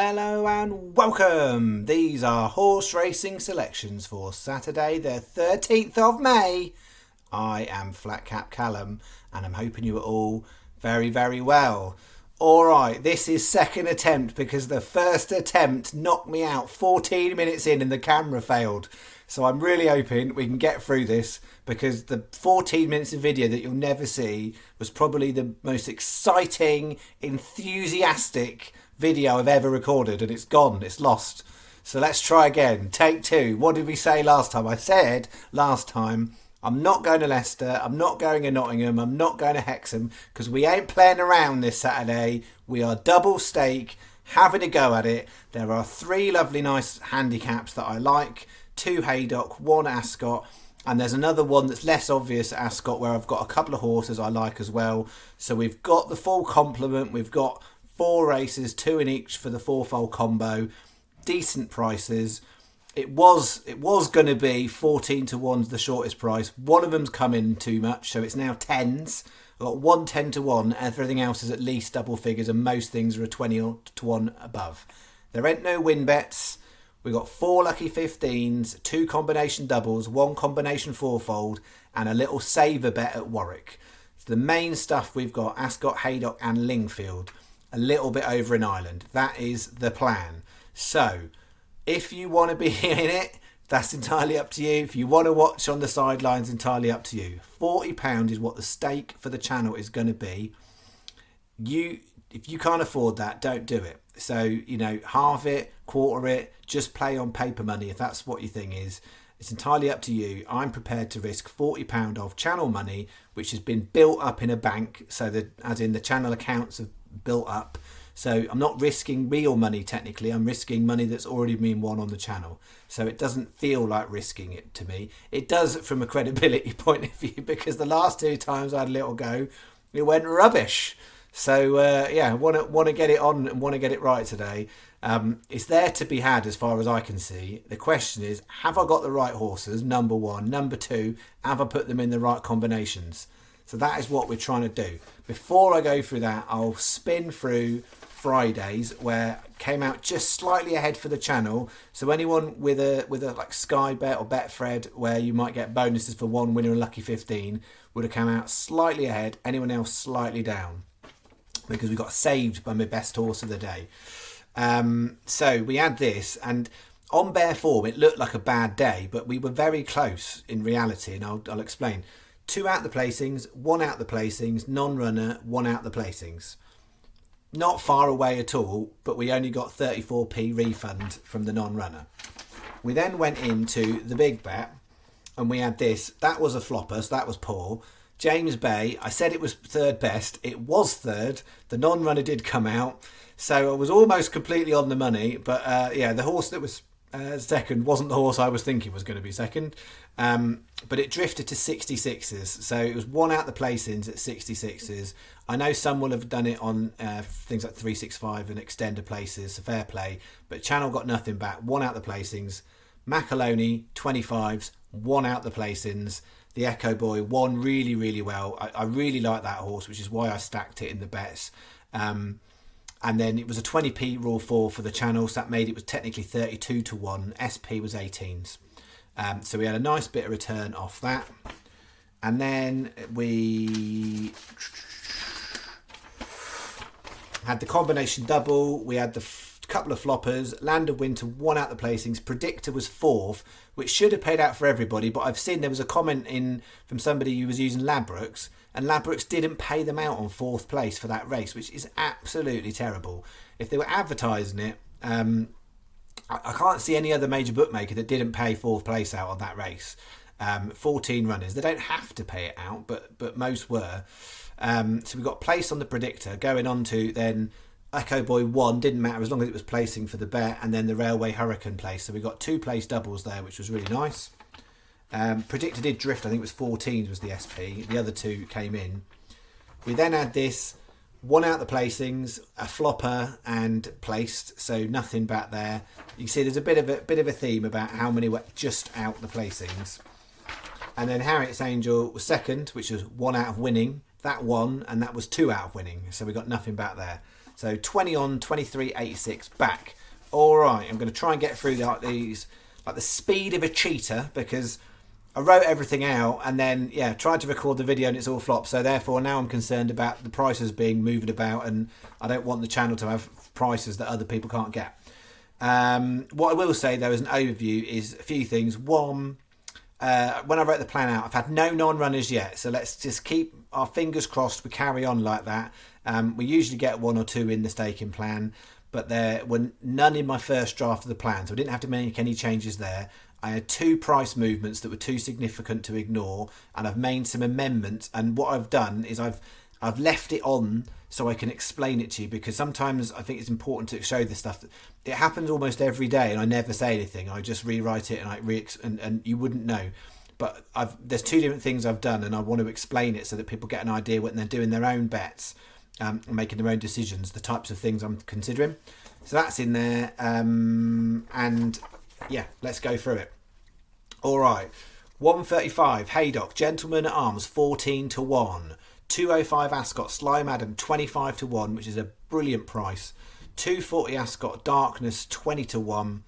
Hello and welcome! These are horse racing selections for Saturday the 13th of May. I am Flat Cap Callum and I'm hoping you are all very, very well. Alright, this is second attempt because the first attempt knocked me out 14 minutes in and the camera failed. So I'm really hoping we can get through this because the 14 minutes of video that you'll never see was probably the most exciting, enthusiastic video I've ever recorded, and it's gone, it's lost. So let's try again. Take two. What did we say last time? I said last time I'm not going to Leicester, I'm not going to Nottingham, I'm not going to Hexham because we ain't playing around this Saturday. We are double stake, having a go at it. There are three lovely nice handicaps that I like. 2 Haydock, 1 Ascot, and there's another one that's less obvious at Ascot where I've got a couple of horses I like as well. So we've got the full complement, we've got 4 races, 2 in each for the fourfold combo, decent prices. It was going to be 14 to 1's the shortest price. One of them's come in too much, so it's now 10s. I've got 1 10 to 1, and everything else is at least double figures, and most things are a 20 to 1 above. There ain't no win bets. We've got 4 lucky 15s, 2 combination doubles, 1 combination fourfold, and a little saver bet at Warwick. So the main stuff we've got Ascot, Haydock, and Lingfield. A little bit over in Ireland. That is the plan. So, if you want to be in it, that's entirely up to you. If you want to watch on the sidelines, entirely up to you. £40 is what the stake for the channel is going to be. If you can't afford that, don't do it. So, halve it, quarter it, just play on paper money if that's what your thing is. It's entirely up to you. I'm prepared to risk £40 of channel money, which has been built up in a bank, so that as in the channel accounts have built up. So I'm not risking real money technically, I'm risking money that's already been won on the channel. So it doesn't feel like risking it to me. It does from a credibility point of view, because the last 2 times I had a little go, it went rubbish. So I want to get it on and want to get it right today. It's there to be had as far as I can see. The question is, have I got the right horses? Number 1. Number 2, have I put them in the right combinations? So that is what we're trying to do. Before I go through that, I'll spin through Fridays where I came out just slightly ahead for the channel. So anyone with a like Sky Bet or Betfred, where you might get bonuses for 1 winner and lucky 15, would have come out slightly ahead. Anyone else slightly down, because we got saved by my best horse of the day. So we had this, and on bare form it looked like a bad day, but we were very close in reality, and I'll explain. 2 out the placings, 1 out the placings, non-runner, 1 out the placings. Not far away at all, but we only got 34p refund from the non-runner. We then went into the big bet, and we had this. That was a flopper, so that was poor. James Bay, I said it was 3rd best. It was 3rd. The non-runner did come out, so I was almost completely on the money. But the horse that was second wasn't the horse I was thinking was going to be second. But it drifted to 66s, so it was 1 out the placings at 66s. I know some will have done it on things like 365 and extender places, so fair play. But channel got nothing back. 1 out the placings. Macaloni 25s, 1 out the placings. The Echo Boy won really, really well. I really like that horse, which is why I stacked it in the bets. And then it was a 20p rule 4 for the channel, so that made it was technically 32 to 1. SP was 18s. So we had a nice bit of return off that. And then we had the combination double. We had the couple of floppers. Land of Winter, 1 out the placings. Predictor was 4th, which should have paid out for everybody. But I've seen there was a comment in from somebody who was using Ladbrokes, and Ladbrokes didn't pay them out on 4th place for that race, which is absolutely terrible. If they were advertising it, I can't see any other major bookmaker that didn't pay 4th place out on that race. 14 runners. They don't have to pay it out, but most were. So we got place on the Predictor. Going on to then Echo Boy 1, didn't matter as long as it was placing for the bet, and then the Railway Hurricane place. So we got 2 place doubles there, which was really nice. Predictor did drift. I think it was 14s was the SP. The other 2 came in. We then had this 1 out the placings, a flopper and placed, so nothing back there. You can see there's a bit of a theme about how many were just out the placings. And then Harriet's Angel was second, which was 1 out of winning. That won, and that was 2 out of winning, so we got nothing back there. So 20 on, 23.86 back. All right, I'm going to try and get through these like the speed of a cheetah, because I wrote everything out and then tried to record the video and it's all flopped. So therefore now I'm concerned about the prices being moved about, and I don't want the channel to have prices that other people can't get. What I will say though as an overview is a few things. One, when I wrote the plan out, I've had no non-runners yet, so let's just keep our fingers crossed we carry on like that. We usually get 1 or 2 in the staking plan, but there were none in my first draft of the plan, so I didn't have to make any changes there. I had 2 price movements that were too significant to ignore, and I've made some amendments, and what I've done is I've left it on so I can explain it to you, because sometimes I think it's important to show this stuff. It happens almost every day and I never say anything. I just rewrite it and and you wouldn't know. But there's 2 different things I've done, and I want to explain it so that people get an idea when they're doing their own bets, making their own decisions, the types of things I'm considering. So that's in there, and let's go through it. All right, 135 Haydock, Gentleman at Arms 14 to 1. 205 Ascot, Slime Adam 25 to 1, which is a brilliant price. 240 Ascot, Darkness 20 to 1.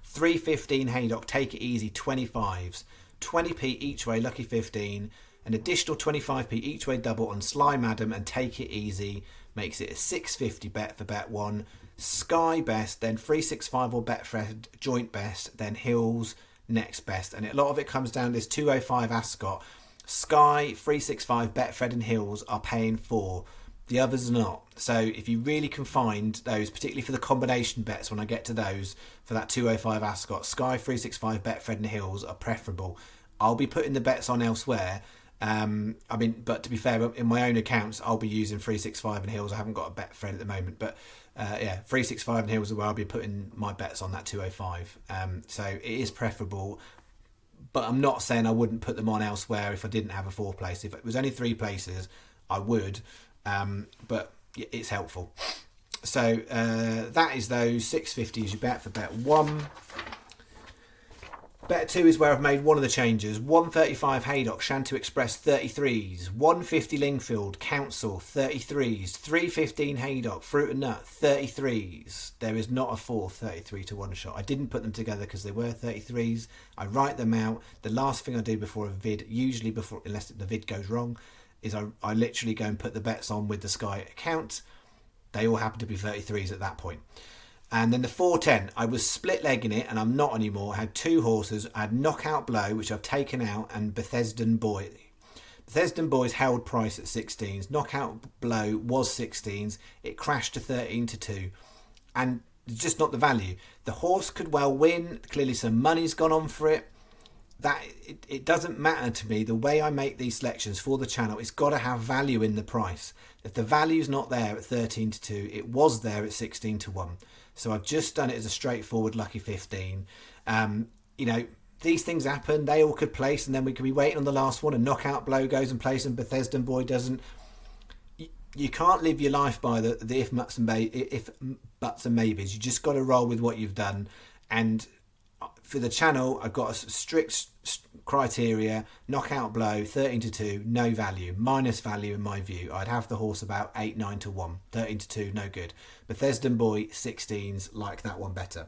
315 Haydock, Take It Easy 25s. 20p each way, Lucky 15. An additional 25p each way double on Slime Adam and Take It Easy makes it a 650 bet for bet 1. Sky best, then 365 or Betfred joint best, then Hills next best. And a lot of it comes down to this 205 Ascot. Sky, 365, Betfred and Hills are paying 4. The others are not. So if you really can find those, particularly for the combination bets, when I get to those, for that 205 Ascot, Sky, 365, Betfred and Hills are preferable. I'll be putting the bets on elsewhere. But to be fair, in my own accounts, I'll be using 365 and Hills. I haven't got a Betfred at the moment, but 365 and Hills are where I'll be putting my bets on that 205. So it is preferable. But I'm not saying I wouldn't put them on elsewhere if I didn't have a 4 place. If it was only 3 places, I would. But it's helpful. So that is those 650 as you bet for bet 1. Bet 2 is where I've made one of the changes. 135 Haydock, Shantou Express 33s. 150 Lingfield, Council 33s. 315 Haydock, Fruit and Nut 33s. There is not a 4th 33 to 1 shot. I didn't put them together because they were 33s. I write them out. The last thing I do before a vid, usually before, unless the vid goes wrong, is I literally go and put the bets on with the Sky account. They all happen to be 33s at that point. And then the 410, I was split legging it, and I'm not anymore. I had 2 horses. I had Knockout Blow, which I've taken out, and Bethesdan Boy. Bethesdan Boy's held price at 16s. Knockout Blow was 16s. It crashed to 13 to 2. And it's just not the value. The horse could well win. Clearly some money's gone on for it. It doesn't matter to me. The way I make these selections for the channel, it's got to have value in the price. If the value's not there at 13 to 2, it was there at 16 to 1. So I've just done it as a straightforward Lucky 15. These things happen. They all could place, and then we could be waiting on the last one, and Knockout Blow goes and plays, and Bethesdan Boy doesn't. You can't live your life by the if buts and maybes. You just got to roll with what you've done. And for the channel, I've got a strict criteria. Knockout Blow 13 to 2, no value, minus value in my view. I'd have the horse about 8-9 to 1. 13 to 2, no good. Bethesdan Boy 16s, like that one better.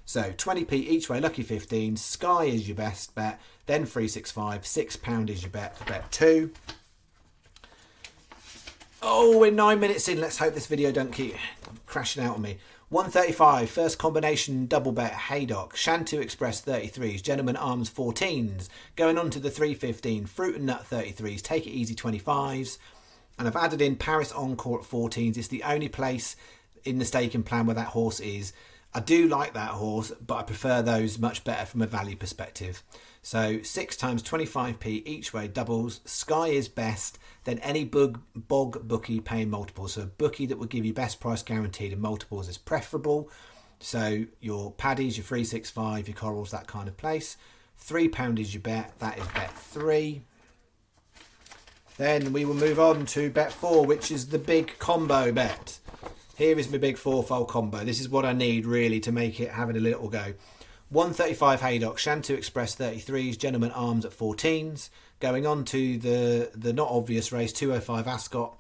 So 20p each way, Lucky 15. Sky is your best bet, then 365. £6 is your bet for bet 2. Oh, we're 9 minutes in. Let's hope this video don't keep crashing out on me. 135, first combination double bet, Haydock, Shantou Express 33s, Gentleman Arms 14s, going on to the 315, Fruit and Nut 33s, Take It Easy 25s, and I've added in Paris Encore at 14s. It's the only place in the staking plan where that horse is. I do like that horse, but I prefer those much better from a value perspective. So 6 times 25p each way doubles. Sky is best. Then any bog bookie paying multiples. So a bookie that will give you best price guaranteed and multiples is preferable. So your paddies, your 365, your corals, that kind of place. £3 is your bet. That is bet 3. Then we will move on to bet 4, which is the big combo bet. Here is my big 4-fold combo. This is what I need really to make it having a little go. 135 Haydock, Shantou Express 33s, Gentleman Arms at 14s. Going on to the not obvious race, 205 Ascot.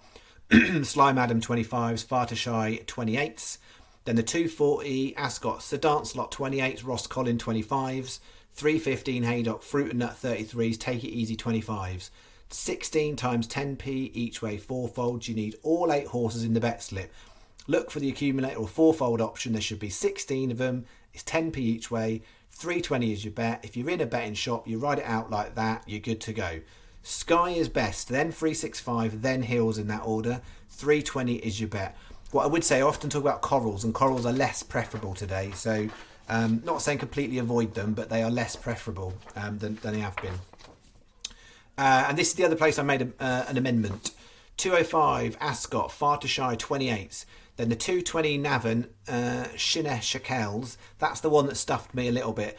Slime Adam 25s, Far to Shy 28s. Then the 240 Ascot Sir Dancelot 28s, Ross Collin 25s. 315 Haydock Fruit and Nut 33s, Take It Easy 25s. 16 times 10p each way fourfold. You need all 8 horses in the bet slip. Look for the accumulator or fourfold option. There should be 16 of them. It's 10p each way. 320 is your bet. If you're in a betting shop, you write it out like that, you're good to go. Sky is best, then 365, then Hills in that order. 320 is your bet. What I would say, I often talk about corals, and corals are less preferable today. So, not saying completely avoid them, but they are less preferable than they have been. And this is the other place I made an amendment. 205 Ascot, Far to Shy 28s. Then the 220 Navan, Shineh Shekels. That's the one that stuffed me a little bit.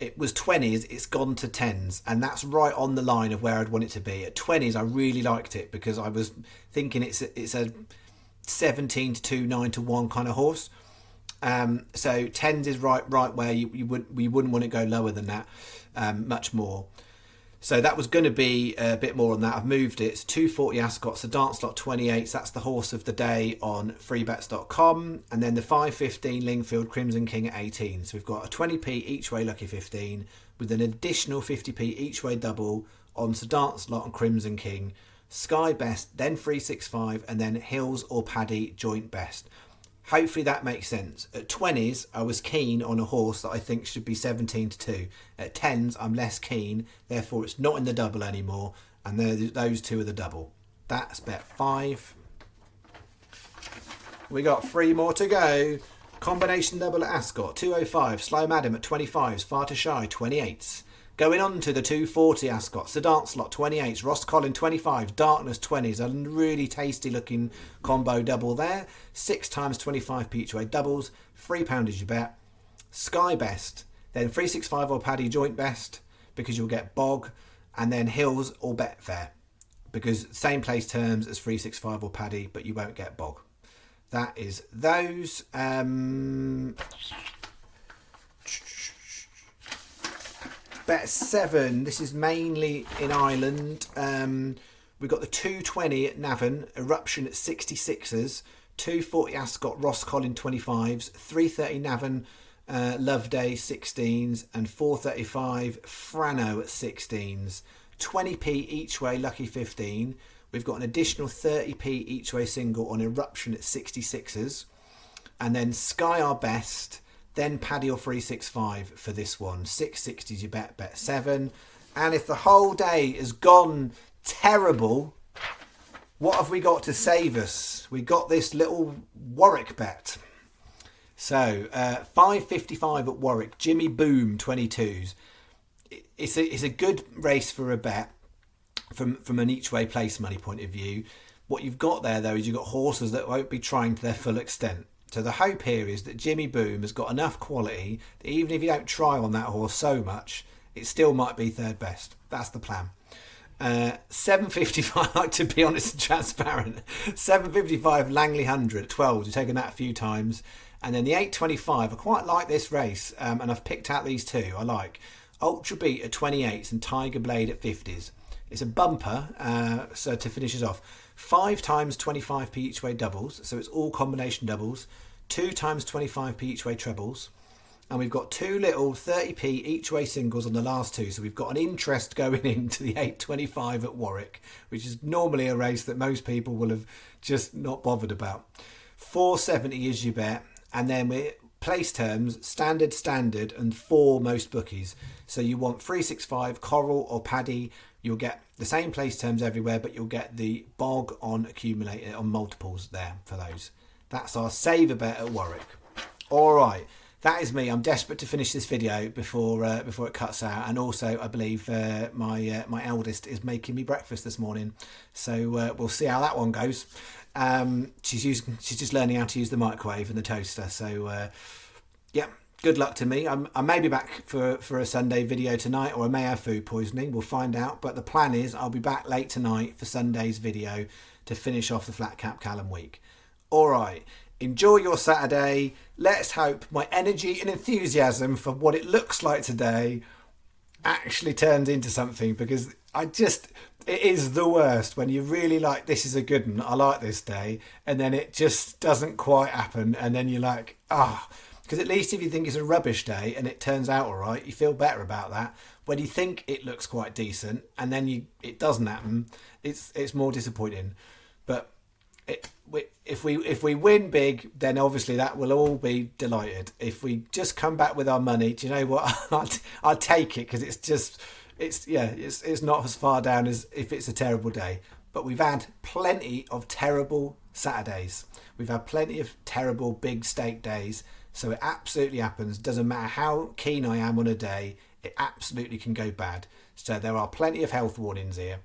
It was 20s, it's gone to 10s, and that's right on the line of where I'd want it to be. At 20s, I really liked it because I was thinking it's a 17 to 2, 9 to 1 kind of horse. So 10s is right where you wouldn't want to go lower than that, much more. So that was going to be a bit more on that. I've moved it. It's 240 Ascot, Sir Dancelot 28s. That's the horse of the day on freebets.com. And then the 515 Lingfield Crimson King at 18. So we've got a 20p each way lucky 15 with an additional 50p each way double on Sir Dancelot and Crimson King. Sky best, then 365, and then Hills or Paddy joint best. Hopefully that makes sense. At 20s, I was keen on a horse that I think should be 17 to 2. At 10s, I'm less keen. Therefore, it's not in the double anymore. And those two are the double. That's bet 5. We got 3 more to go. Combination double at Ascot. 205. Slime Adam at 25s. Far to Shy 28s. Going on to the 240 Ascot, Sir Dancelot 28s, Ross Collin 25s, Darkness 20s, a really tasty looking combo double there. 6 times 25p each way doubles, £3 is your bet. Sky best, then 365 or Paddy joint best because you'll get Bog, and then Hills or Betfair because same place terms as 365 or Paddy, but you won't get Bog. That is those. Bet 7, this is mainly in Ireland. We've got the 220 at Navan, Eruption at 66ers, 240 Ascot, Ross Collin 25s, 330 Navan, Loveday 16s, and 435 Frano at 16s. 20p each way, lucky 15. We've got an additional 30p each way single on Eruption at 66ers. And then Sky Our Best, then Paddy or 365 for this one. 660 is your bet 7. And if the whole day has gone terrible, what have we got to save us? We got this little Warwick bet. So 5.55 at Warwick, Jimmy Boom 22s. It's a good race for a bet from an each way place money point of view. What you've got there though is you've got horses that won't be trying to their full extent. So the hope here is that Jimmy Boom has got enough quality that even if you don't try on that horse so much, it still might be third best. That's the plan. 7.55, I like to be honest and transparent. 7.55 Langley 100 at 12. You've taken that a few times. And then the 8.25, I quite like this race. And I've picked out these two I like. Ultra Beat at 28s and Tiger Blade at 50s. It's a bumper, so to finish us off. 5 times 25p each way doubles, so it's all combination doubles. 2 times 25p each way trebles. And we've got 2 little 30p each way singles on the last 2. So we've got an interest going into the 8.25 at Warwick, which is normally a race that most people will have just not bothered about. 4.70 is your bet. And then we're place terms, standard, and 4 most bookies. So you want 365, Coral or Paddy. You'll get the same place terms everywhere, but you'll get the Bog on accumulator on multiples there for those. That's our saver bet at Warwick. All right, that is me. I'm desperate to finish this video before it cuts out, and also I believe my eldest is making me breakfast this morning, so we'll see how that one goes. She's just learning how to use the microwave and the toaster, so yeah. Good luck to me. I may be back for a Sunday video tonight, or I may have food poisoning. We'll find out. But the plan is I'll be back late tonight for Sunday's video to finish off the Flat Cap Callum week. All right. Enjoy your Saturday. Let's hope my energy and enthusiasm for what it looks like today actually turns into something, because it is the worst when you really like, this is a good one, I like this day, and then it just doesn't quite happen, and then you're like, because at least if you think it's a rubbish day and it turns out all right, you feel better about that. When you think it looks quite decent and then it doesn't happen, it's more disappointing. But if we win big, then obviously that will all be delighted. If we just come back with our money, do you know what? I'll take it, because it's not as far down as if it's a terrible day. But we've had plenty of terrible Saturdays. We've had plenty of terrible big stake days. So it absolutely happens. Doesn't matter how keen I am on a day, it absolutely can go bad. So there are plenty of health warnings here.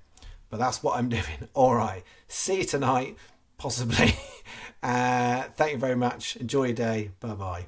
But that's what I'm doing. All right. See you tonight, possibly. Thank you very much. Enjoy your day. Bye-bye.